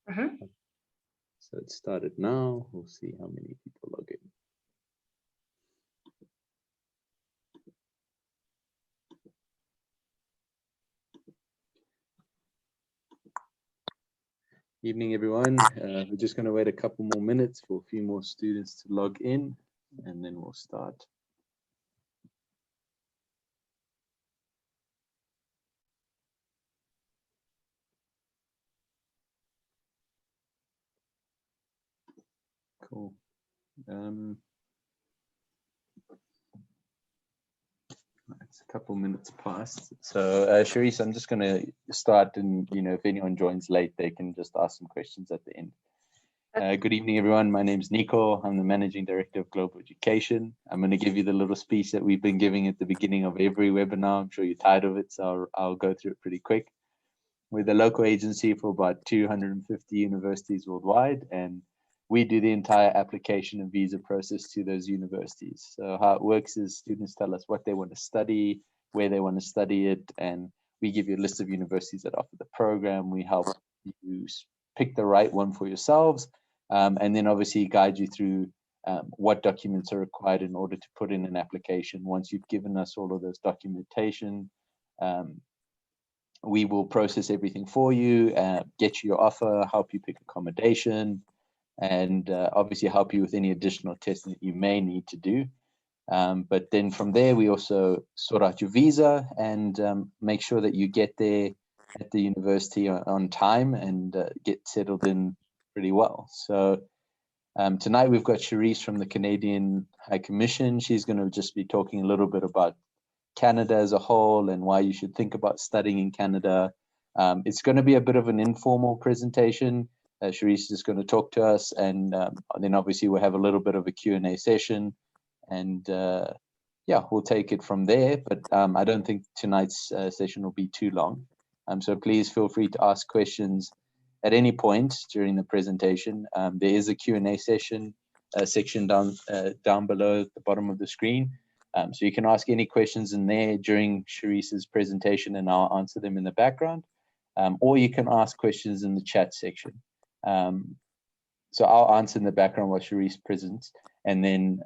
So it started now. We'll see how many people log in. Evening, everyone. We're just going to wait a couple more minutes for a few more students to log in, and then we'll start. Cool. It's a couple minutes past. So, Shuresse, I'm just going to start, and if anyone joins late, they can just ask some questions at the end. Good evening, everyone. My name is Nico. I'm the Managing Director of Global Education. I'm going to give you the little speech that we've been giving at the beginning of every webinar. I'm sure you're tired of it, so I'll go through it pretty quick. We're the local agency for about 250 universities worldwide, and we do the entire application and visa process to those universities. So how it works is students tell us what they want to study, where they want to study it, and we give you a list of universities that offer the program. We help you pick the right one for yourselves, and then obviously guide you through what documents are required in order to put in an application. Once you've given us all of those documentation, we will process everything for you, get you your offer, help you pick accommodation, and obviously help you with any additional testing that you may need to do. But then from there, we also sort out your visa and make sure that you get there at the university on time and get settled in pretty well. So tonight we've got Shuresse from the Canadian High Commission. She's going to just be talking a little bit about Canada as a whole and why you should think about studying in Canada. It's going to be a bit of an informal presentation. Shuresse is going to talk to us, and then obviously we'll have a little bit of a Q&A session, and yeah, we'll take it from there. But I don't think tonight's session will be too long. So please feel free to ask questions at any point during the presentation. There is a Q&A section section down below at the bottom of the screen. So you can ask any questions in there during Shuresse's presentation, and I'll answer them in the background. Or you can ask questions in the chat section. So I'll answer in the background while Shuresse presents, and then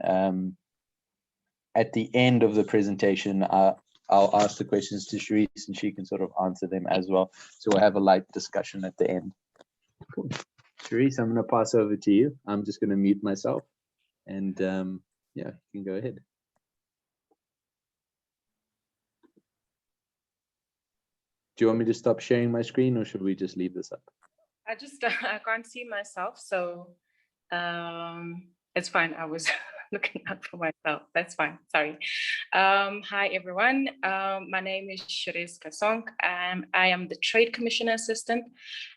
at the end of the presentation, I'll ask the questions to Shuresse, and she can sort of answer them as well. So we'll have a light discussion at the end. Cool. Shuresse, I'm going to pass over to you. I'm just going to mute myself, and yeah, you can go ahead. Do you want me to stop sharing my screen, or should we just leave this up? I can't see myself, so it's fine. I was looking out for myself. That's fine. Sorry. Hi, everyone. My name is Shuresse Kesonk, and I am the Trade Commissioner Assistant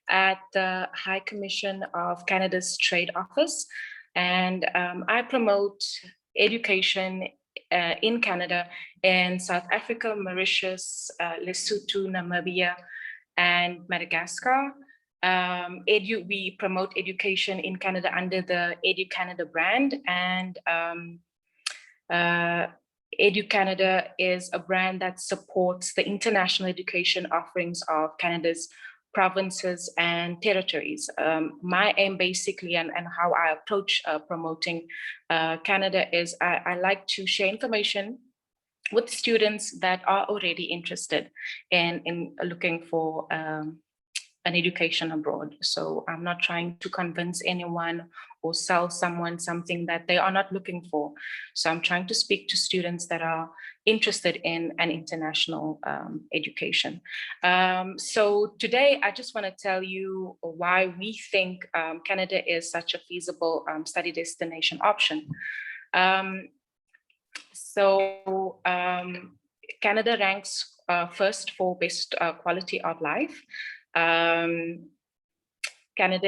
at the High Commission of Canada's Trade Office. And I promote education in Canada, in South Africa, Mauritius, Lesotho, Namibia, and Madagascar. We promote education in Canada under the EduCanada brand, and EduCanada is a brand that supports the international education offerings of Canada's provinces and territories. My aim basically, and how I approach promoting Canada is I like to share information with students that are already interested in looking for an education abroad. So I'm not trying to convince anyone or sell someone something that they are not looking for. So I'm trying to speak to students that are interested in an international education. So today I just want to tell you why we think Canada is such a feasible study destination option. Canada ranks first for best quality of life. Canada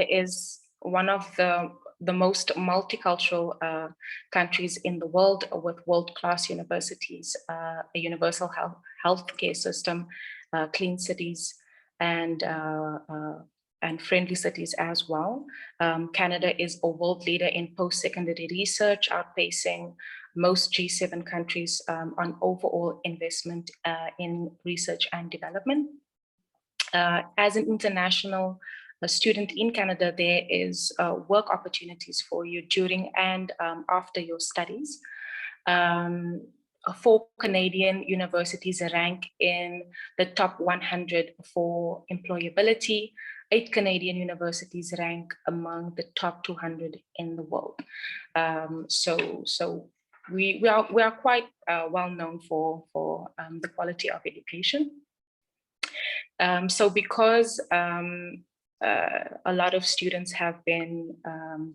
is one of the most multicultural countries in the world, with world-class universities, a universal healthcare system, clean cities, and friendly cities as well. Canada is a world leader in post-secondary research, outpacing most G7 countries on overall investment in research and development. As an international a student in Canada, there is work opportunities for you during and after your studies. 4 Canadian universities rank in the top 100 for employability. 8 Canadian universities rank among the top 200 in the world. So we are quite well known for the quality of education. So because a lot of students have been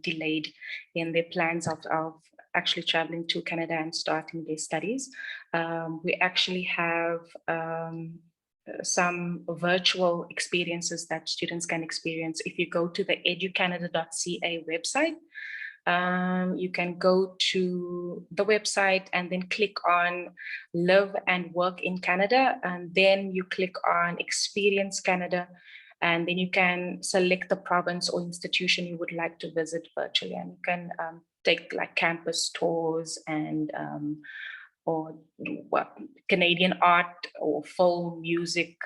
delayed in their plans of actually traveling to Canada and starting their studies, we actually have some virtual experiences that students can experience. If you go to the educanada.ca website, you can go to the website and then click on Live and Work in Canada, and then you click on Experience Canada, and then you can select the province or institution you would like to visit virtually, and you can take like campus tours and or what Canadian art or film, music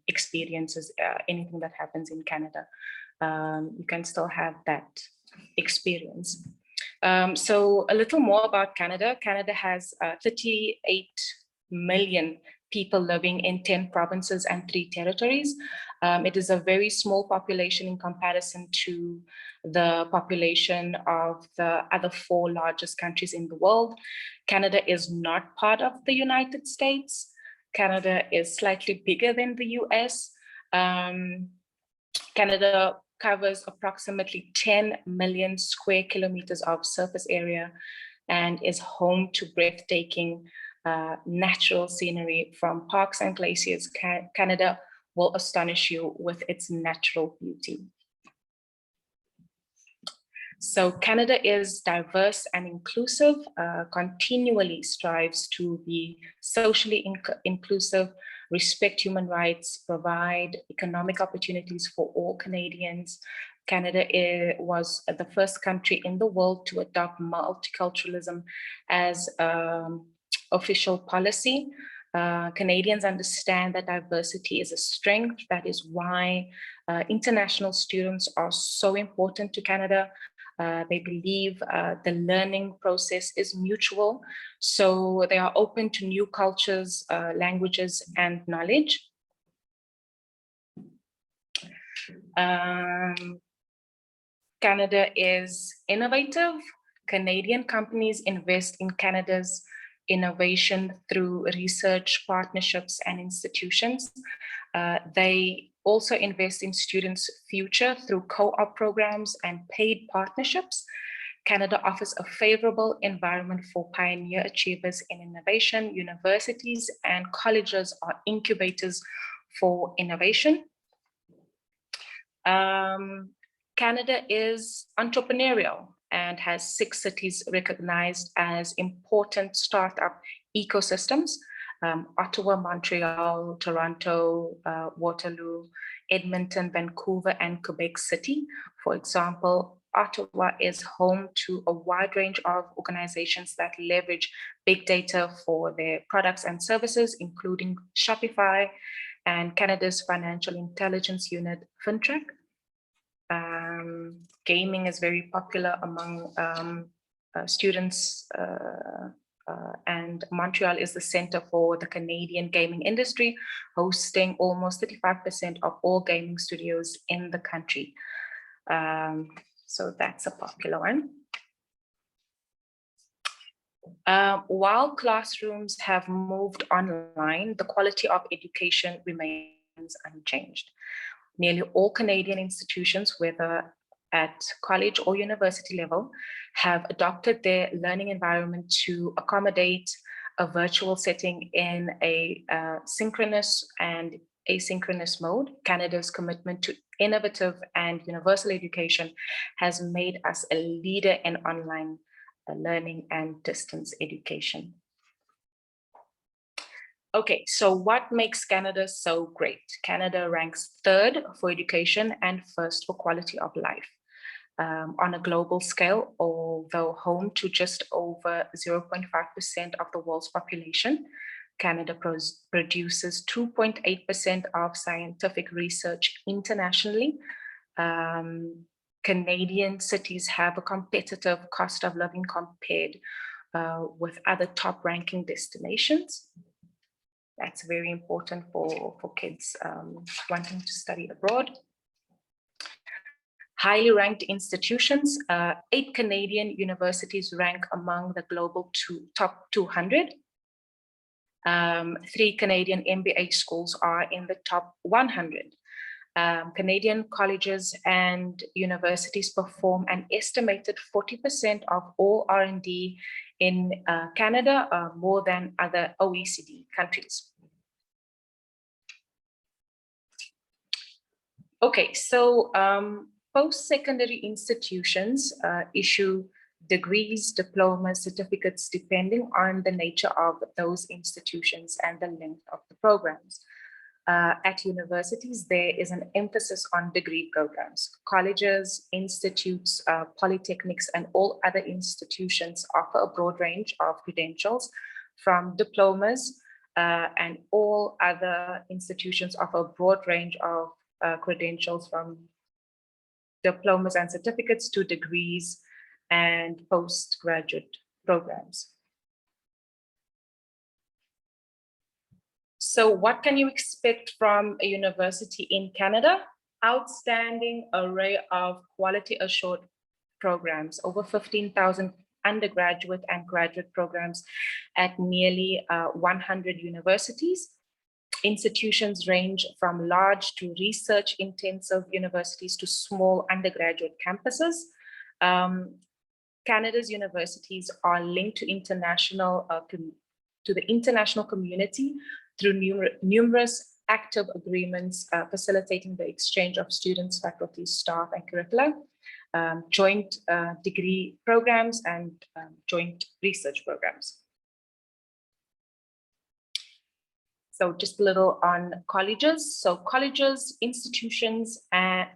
experiences, anything that happens in Canada. You can still have that experience. So a little more about Canada. Canada has 38 million people living in 10 provinces and 3 territories. It is a very small population in comparison to the population of the other 4 largest countries in the world. Canada is not part of the United States. Canada is slightly bigger than the US. Canada covers approximately 10 million square kilometers of surface area and is home to breathtaking natural scenery from parks and glaciers. Canada will astonish you with its natural beauty. So Canada is diverse and inclusive, continually strives to be socially inclusive, respect human rights, provide economic opportunities for all Canadians. Canada was the first country in the world to adopt multiculturalism as official policy. Canadians understand that diversity is a strength. That is why international students are so important to Canada. They believe the learning process is mutual, so they are open to new cultures, languages, and knowledge. Canada is innovative. Canadian companies invest in Canada's innovation through research, partnerships, and institutions. They also invest in students' future through co-op programs and paid partnerships. Canada offers a favorable environment for pioneer achievers in innovation. Universities and colleges are incubators for innovation. Canada is entrepreneurial and has 6 cities recognized as important startup ecosystems: Ottawa, Montreal, Toronto, Waterloo, Edmonton, Vancouver, and Quebec City. For example, Ottawa is home to a wide range of organizations that leverage big data for their products and services, including Shopify and Canada's financial intelligence unit, FinTrack. Gaming is very popular among students, and Montreal is the center for the Canadian gaming industry, hosting almost 35% of all gaming studios in the country. So that's a popular one. While classrooms have moved online, the quality of education remains unchanged. Nearly all Canadian institutions, whether at college or university level, have adopted their learning environment to accommodate a virtual setting in a synchronous and asynchronous mode. Canada's commitment to innovative and universal education has made us a leader in online learning and distance education. Okay, so what makes Canada so great? Canada ranks 3rd for education and 1st for quality of life. On a global scale, although home to just over 0.5% of the world's population, Canada produces 2.8% of scientific research internationally. Canadian cities have a competitive cost of living compared with other top ranking destinations. That's very important for kids wanting to study abroad. Highly ranked institutions, 8 Canadian universities rank among the global top 200. 3 Canadian MBA schools are in the top 100. Canadian colleges and universities perform an estimated 40% of all R&D in Canada, more than other OECD countries. Okay, so post-secondary institutions issue degrees, diplomas, certificates, depending on the nature of those institutions and the length of the programs. At universities, there is an emphasis on degree programs. Colleges, institutes, polytechnics, and all other institutions offer a broad range of credentials, from diplomas, and all other institutions offer a broad range of credentials, from diplomas and certificates to degrees and postgraduate programs. So what can you expect from a university in Canada? Outstanding array of quality assured programs, over 15,000 undergraduate and graduate programs at nearly 100 universities. Institutions range from large to research intensive universities to small undergraduate campuses. Canada's universities are linked to the international community through numerous active agreements facilitating the exchange of students, faculty, staff, and curricula, joint degree programs, and joint research programs. So just a little on colleges. So colleges, institutes, and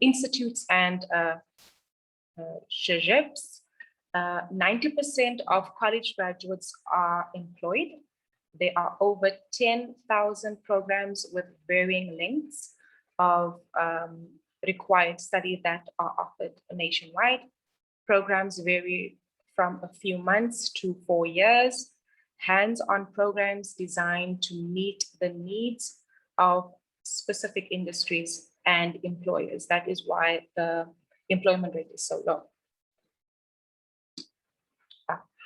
Shuresse. 90% of college graduates are employed. There are over 10,000 programs with varying lengths of required study that are offered nationwide. Programs vary from a few months to 4 years. Hands-on programs designed to meet the needs of specific industries and employers. That is why the employment rate is so low.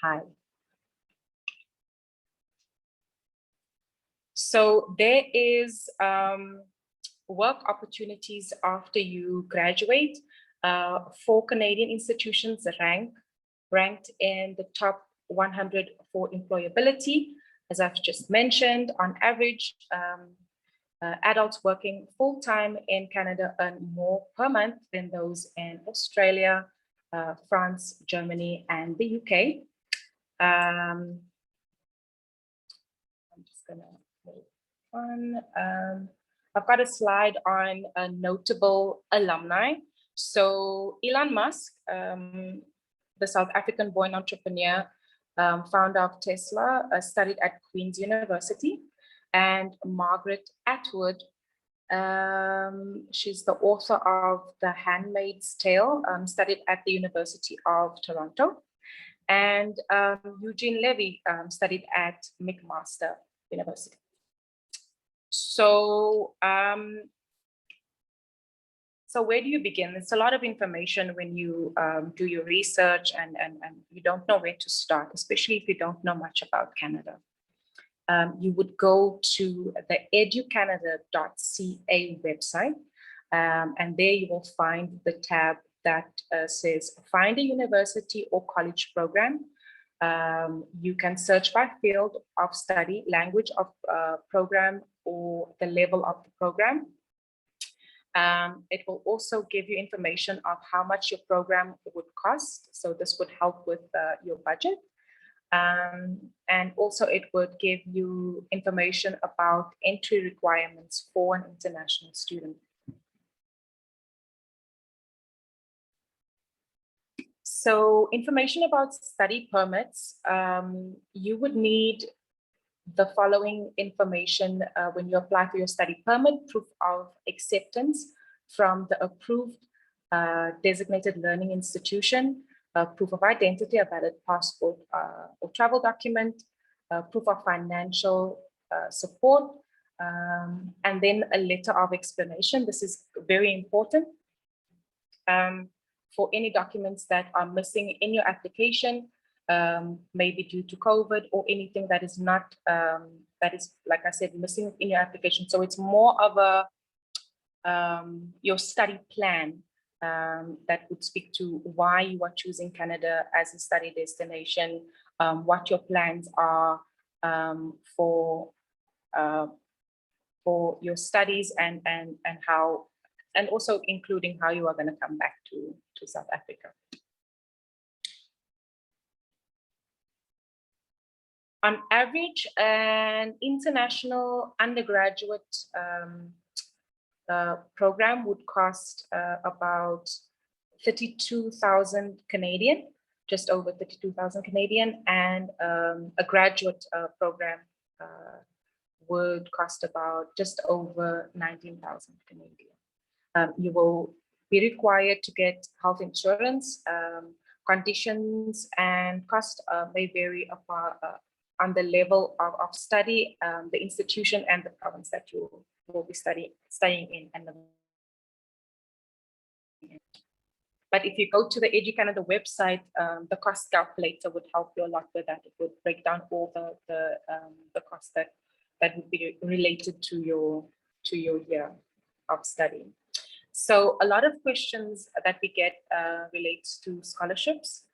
High. So there is work opportunities after you graduate. 4 Canadian institutions ranked in the top 100 for employability. As I've just mentioned, on average, adults working full-time in Canada earn more per month than those in Australia, France, Germany, and the UK. I'm just gonna move on. I've got a slide on a notable alumni. So Elon Musk, the South African-born entrepreneur, founder of Tesla, studied at Queen's University, and Margaret Atwood, she's the author of The Handmaid's Tale, studied at the University of Toronto, and Eugene Levy studied at McMaster University. So, so where do you begin? It's a lot of information when you do your research, and you don't know where to start, especially if you don't know much about Canada. You would go to the educanada.ca website, and there you will find the tab that says find a university or college program. You can search by field of study, language of program, or the level of the program. It will also give you information of how much your program would cost. So this would help with your budget. And also it would give you information about entry requirements for an international student. So information about study permits, you would need the following information when you apply for your study permit: proof of acceptance from the approved designated learning institution, proof of identity, a valid passport or travel document, proof of financial support, and then a letter of explanation. This is very important for any documents that are missing in your application, maybe due to COVID or anything that is not, that is, like I said, missing in your application. So it's more of a, your study plan that would speak to why you are choosing Canada as a study destination, what your plans are for your studies, and how, and also including how you are going to come back to South Africa. On average, an international undergraduate program would cost about 32,000 Canadian, just over 32,000 Canadian, and a graduate program would cost about just over 19,000 Canadian. You will be required to get health insurance. Conditions and cost may vary on the level of study, the institution, and the province that you will be studying in. But if you go to the EduCanada website, the cost calculator would help you a lot with that. It would break down all the costs that would be related to your year of study. So a lot of questions that we get relates to scholarships.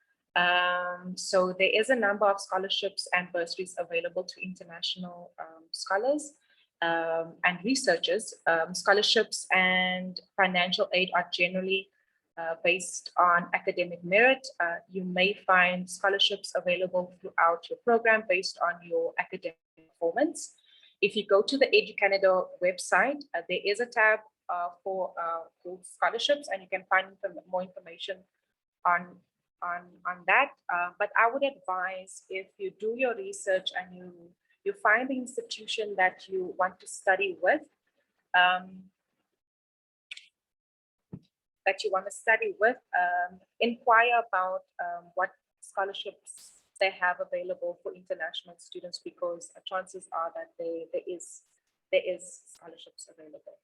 So there is a number of scholarships and bursaries available to international scholars and researchers. Scholarships and financial aid are generally based on academic merit. You may find scholarships available throughout your program based on your academic performance. If you go to the EduCanada website, there is a tab for scholarships, and you can find more information on that. But I would advise, if you do your research and you find the institution that you want to study with, inquire about what scholarships they have available for international students, because chances are that there is scholarships available.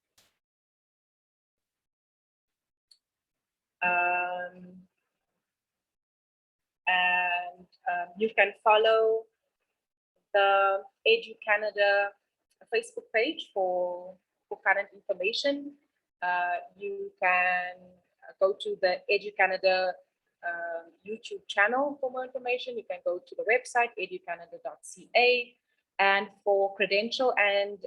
You can follow the EduCanada Facebook page for current information. You can go to the EduCanada YouTube channel for more information. You can go to the website educanada.ca, and for credential and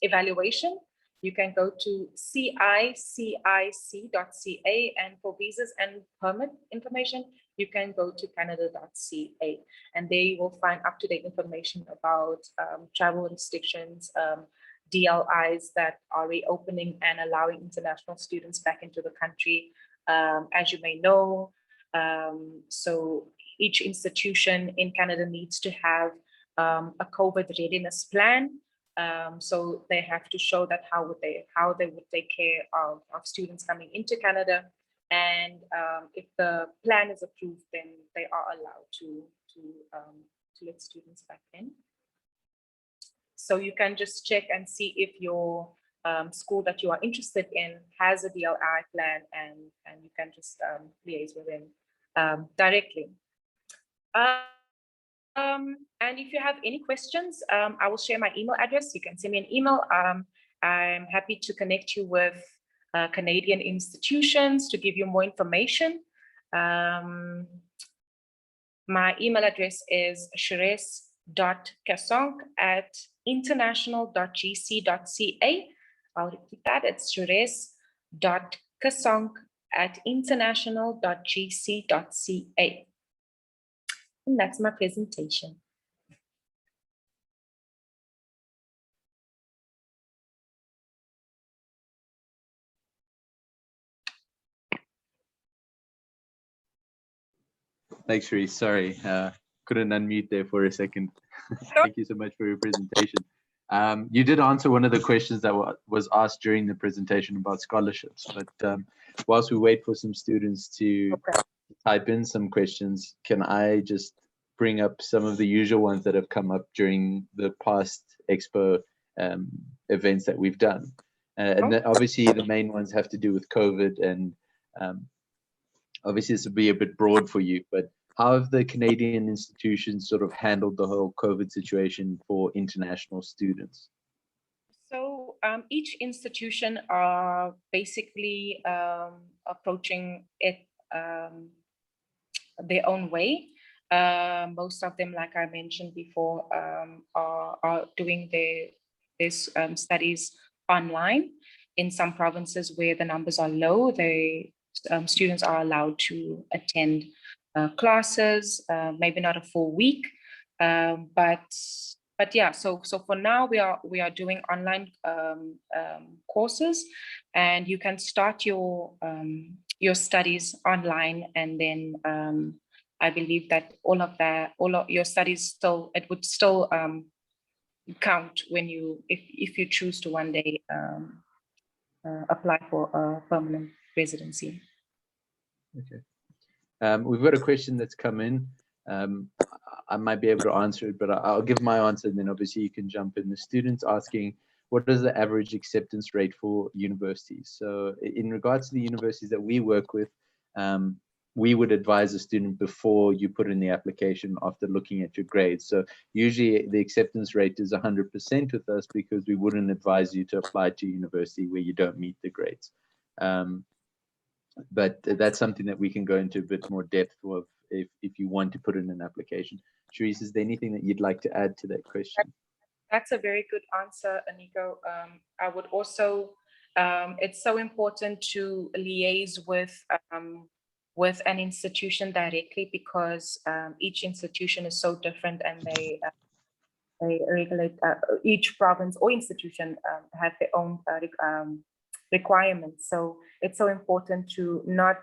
evaluation, you can go to cicic.ca, and for visas and permit information, you can go to canada.ca, and there you will find up-to-date information about travel restrictions, DLIs that are reopening and allowing international students back into the country, as you may know. So each institution in Canada needs to have a COVID readiness plan. So they have to show that how they would take care of students coming into Canada, and if the plan is approved, then they are allowed to let students back in. So you can just check and see if your school that you are interested in has a DLI plan, and you can just liaise with them directly. And if you have any questions, I will share my email address. You can send me an email. I'm happy to connect you with Canadian institutions to give you more information. My email address is shuresse.kesonk@international.gc.ca. I'll repeat that. It's shuresse.kesonk@international.gc.ca. And that's my presentation. Thanks, Shuresse. Sorry, couldn't unmute there for a second. Thank you so much for your presentation. You did answer one of the questions that was asked during the presentation about scholarships, but whilst we wait for some students to type in some questions, can I just bring up some of the usual ones that have come up during the past Expo events that we've done? And obviously the main ones have to do with COVID, and obviously this would be a bit broad for you, but how have the Canadian institutions sort of handled the whole COVID situation for international students? So each institution are basically approaching it their own way. Most of them, like I mentioned before, are doing their studies online. In some provinces where the numbers are low, students are allowed to attend classes, maybe not a full week, but yeah. So for now, we are doing online courses, and you can start your studies online, and then I believe that all of your studies would still count when if you choose to one day apply for a permanent residency. Okay. We've got a question that's come in. I might be able to answer it, but I'll give my answer, and then obviously you can jump in. The student's asking, what is the average acceptance rate for universities? So in regards to the universities that we work with, we would advise a student before you put in the application after looking at your grades. So usually the acceptance rate is 100% with us, because we wouldn't advise you to apply to university where you don't meet the grades. But that's something that we can go into a bit more depth of if you want to put in an application. Shuresse, is there anything that you'd like to add to that question? That's a very good answer, Nico. I would also, it's so important to liaise with an institution directly, because each institution is so different, and they regulate, each province or institution have their own requirements. So it's so important to not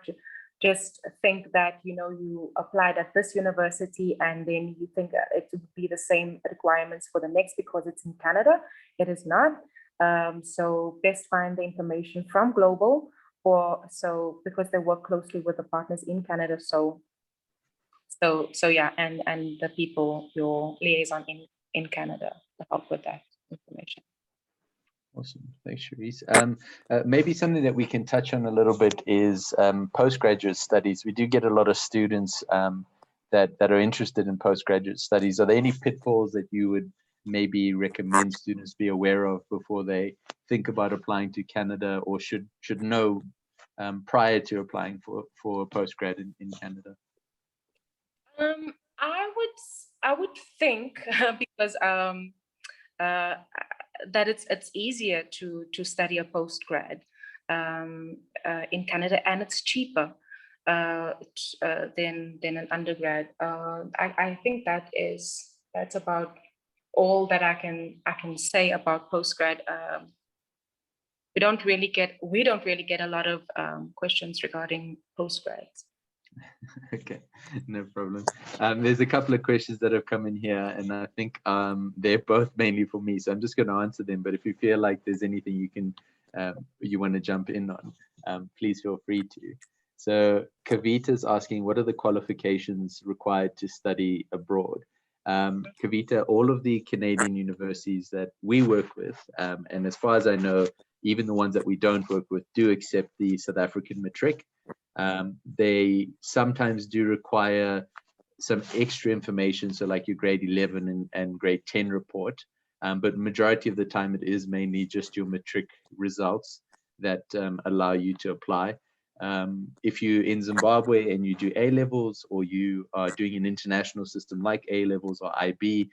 just think that, you applied at this university and then you think it would be the same requirements for the next because it's in Canada. It is not. So best find the information from Global, because they work closely with the partners in Canada. So yeah, and the people, your liaison in Canada, to help with that information. Awesome. Thanks, Shuresse. Maybe something that we can touch on a little bit is postgraduate studies. We do get a lot of students that are interested in postgraduate studies. Are there any pitfalls that you would maybe recommend students be aware of before they think about applying to Canada, or should know prior to applying for postgrad in Canada? I would think because that it's easier to study a postgrad in Canada, and it's cheaper than an undergrad. I think that's about all that I can say about postgrad. We don't really get a lot of questions regarding postgrads. Okay, no problem. There's a couple of questions that have come in here, and I think they're both mainly for me, so I'm just going to answer them. But if you feel like there's anything you want to jump in on, please feel free to. So Kavita's asking, what are the qualifications required to study abroad? Kavita, all of the Canadian universities that we work with, and as far as I know, even the ones that we don't work with, do accept the South African matric. They sometimes do require some extra information, so like your grade 11 and grade 10 report, but majority of the time it is mainly just your matric results that allow you to apply. If you're in Zimbabwe and you do A-levels, or you are doing an international system like A-levels or IB,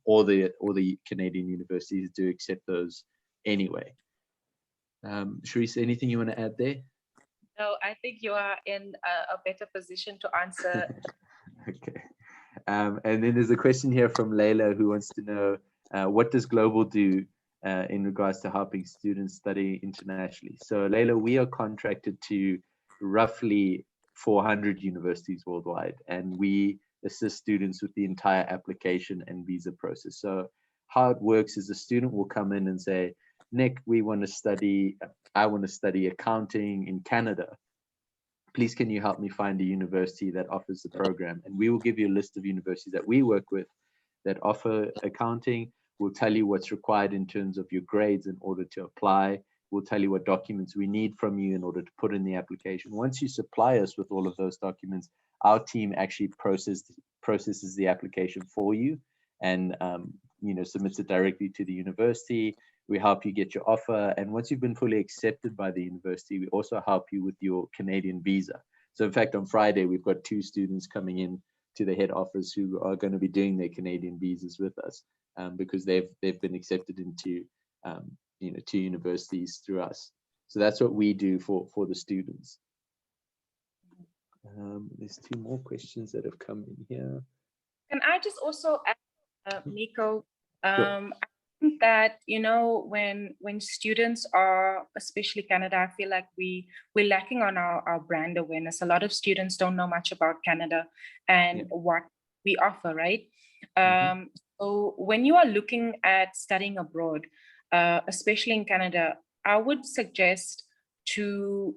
all the Canadian universities do accept those anyway. Shuresse, anything you want to add there? No, I think you are in a better position to answer. Okay. And then there's a question here from Layla, who wants to know, what does Global do in regards to helping students study internationally? So Layla, we are contracted to roughly 400 universities worldwide, and we assist students with the entire application and visa process. So how it works is a student will come in and say, Nick, I want to study accounting in Canada. Please, can you help me find a university that offers the program? And we will give you a list of universities that we work with that offer accounting. We'll tell you what's required in terms of your grades in order to apply. We'll tell you what documents we need from you in order to put in the application. Once you supply us with all of those documents, our team actually processes the application for you and submits it directly to the university. We help you get your offer. And once you've been fully accepted by the university, we also help you with your Canadian visa. So in fact, on Friday, we've got 2 students coming in to the head office who are going to be doing their Canadian visas with us because they've been accepted into 2 universities through us. So that's what we do for the students. There's 2 more questions that have come in here. Can I just also add, Nico, Sure. I think that, when students are, especially Canada, I feel like we're lacking on our brand awareness. A lot of students don't know much about Canada and what we offer, right? So when you are looking at studying abroad, especially in Canada, I would suggest to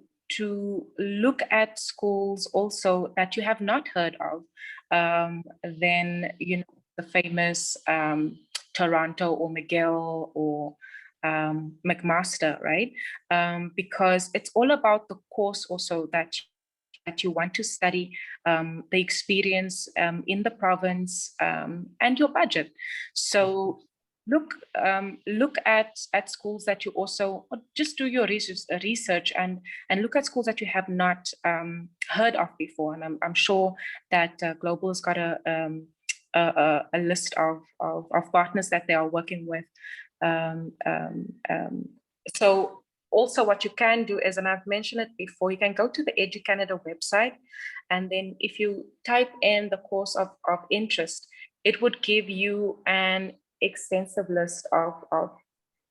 look at schools also that you have not heard of. Then, the famous Toronto or McGill or McMaster, right? Because it's all about the course also that you want to study, the experience in the province, and your budget. So look at schools that you also, just do your research and look at schools that you have not heard of before. And I'm sure that Global's got a list of partners that they are working with. So also what you can do is, and I've mentioned it before, you can go to the EduCanada website, and then if you type in the course of interest, it would give you an extensive list of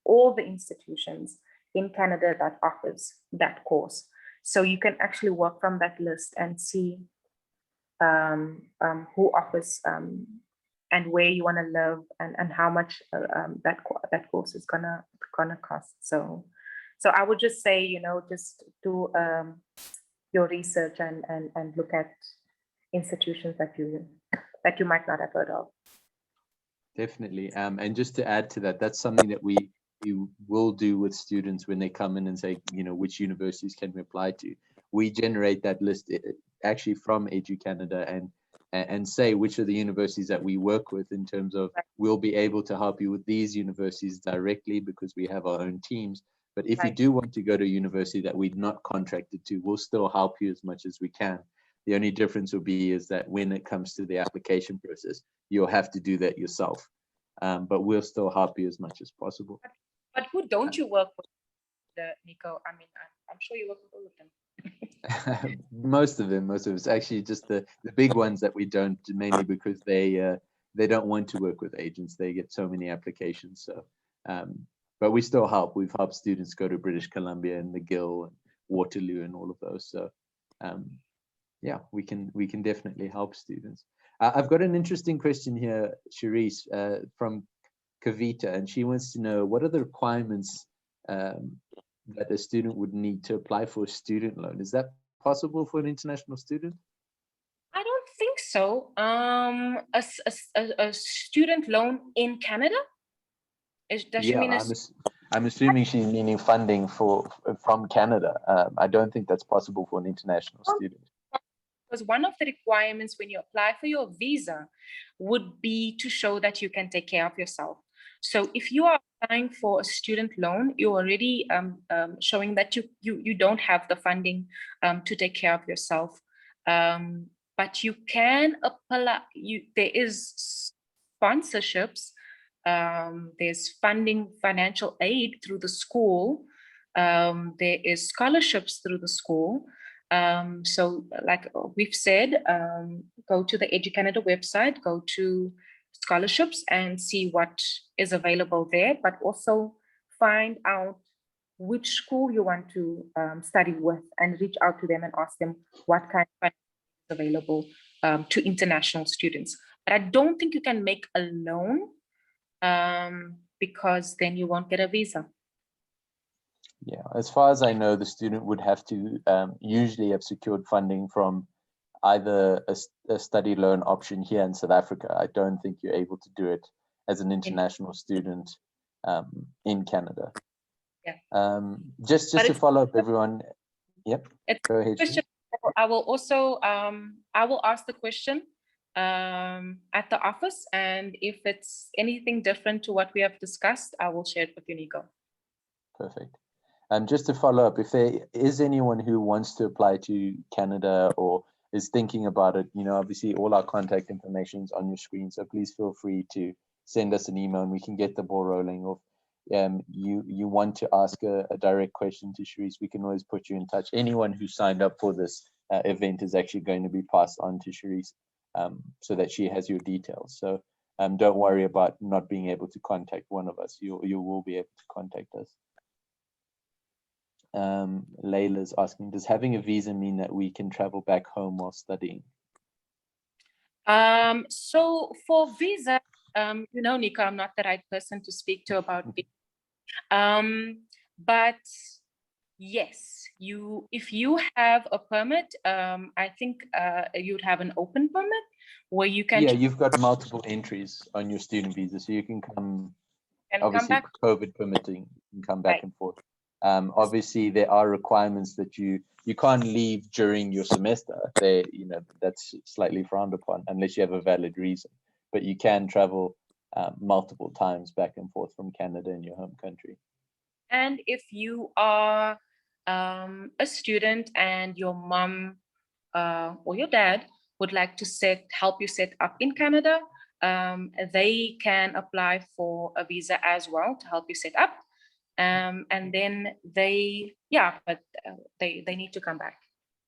all the institutions in Canada that offers that course. So you can actually work from that list and see who offers and where you want to live and how much that course is gonna cost. So I would just say, just do your research and look at institutions that you might not have heard of. Definitely. And just to add to that, that's something that we will do with students when they come in and say, which universities can we apply to? We generate that list actually from EduCanada and say which are the universities that we work with, in terms of we'll be able to help you with these universities directly because we have our own teams. But if you do want to go to a university that we're not contracted to, we'll still help you as much as we can. The only difference will be is that when it comes to the application process, you'll have to do that yourself. But we'll still help you as much as possible. But who don't you work with, Nico? I mean, I'm sure you work with all of them. Most of them. It's actually just the big ones that we don't, mainly because they don't want to work with agents. They get so many applications. So, but we still help. We've helped students go to British Columbia and McGill and Waterloo and all of those. So, yeah, we can definitely help students. I've got an interesting question here, Shuresse, from Kavita, and she wants to know, what are the requirements that a student would need to apply for a student loan? Is that possible for an international student? I don't think so. A student loan in Canada? Does she mean I'm assuming she's meaning funding from Canada. I don't think that's possible for an international student. Because one of the requirements when you apply for your visa would be to show that you can take care of yourself. So if you are applying for a student loan, you're already showing that you don't have the funding to take care of yourself. But you can apply. There is sponsorships. There's funding, financial aid through the school. There is scholarships through the school. So like we've said, go to the EduCanada website, go to scholarships and see what is available there, but also find out which school you want to study with and reach out to them and ask them what kind of funding is available to international students. But I don't think you can make a loan because then you won't get a visa. Yeah, as far as I know, the student would have to usually have secured funding from either a study loan option here in South Africa. I don't think you're able to do it as an international student in Canada. Yeah. Just to follow up, everyone. Yep. Go ahead. I will also I will ask the question at the office, and if it's anything different to what we have discussed, I will share it with you, Nico. Perfect. Just to follow up, if there is anyone who wants to apply to Canada or is thinking about it, obviously all our contact information is on your screen, so please feel free to send us an email and we can get the ball rolling. Or you want to ask a direct question to Shuresse, we can always put you in touch. Anyone who signed up for this event is actually going to be passed on to Shuresse so that she has your details. So don't worry about not being able to contact one of us. You will be able to contact us. Layla's asking, does having a visa mean that we can travel back home while studying? So for visa, Nico, I'm not the right person to speak to about visa. But yes, if you have a permit, I think you'd have an open permit where you can. Yeah, you've got multiple entries on your student visa, so you can come. Obviously, COVID permitting, you can come back and forth. Obviously, there are requirements that you can't leave during your semester. That's slightly frowned upon unless you have a valid reason. But you can travel multiple times back and forth from Canada in your home country. And if you are a student and your mom or your dad would like to help you set up in Canada, they can apply for a visa as well to help you set up. And then they need to come back.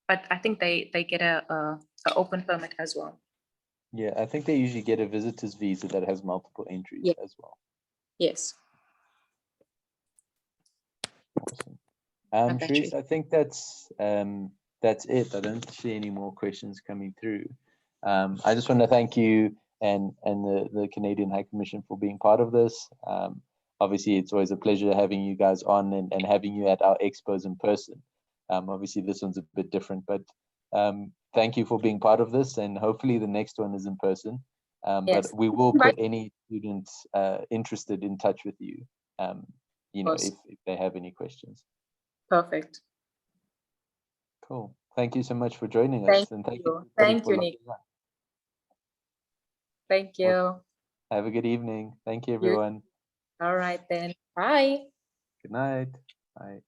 But I think they get a open permit as well. Yeah, I think they usually get a visitor's visa that has multiple entries as well. Yes. Awesome. Shuresse, I think that's it. I don't see any more questions coming through. I just want to thank you and the Canadian High Commission for being part of this. Obviously, it's always a pleasure having you guys on and having you at our expos in person. Obviously, this one's a bit different, but thank you for being part of this, and hopefully the next one is in person. But we will put any students interested in touch with you, if they have any questions. Perfect. Cool. Thank you so much for joining us. And thank you. Thank you, Nick. Thank you. Have a good evening. Thank you, everyone. All right, then. Bye. Good night. Bye.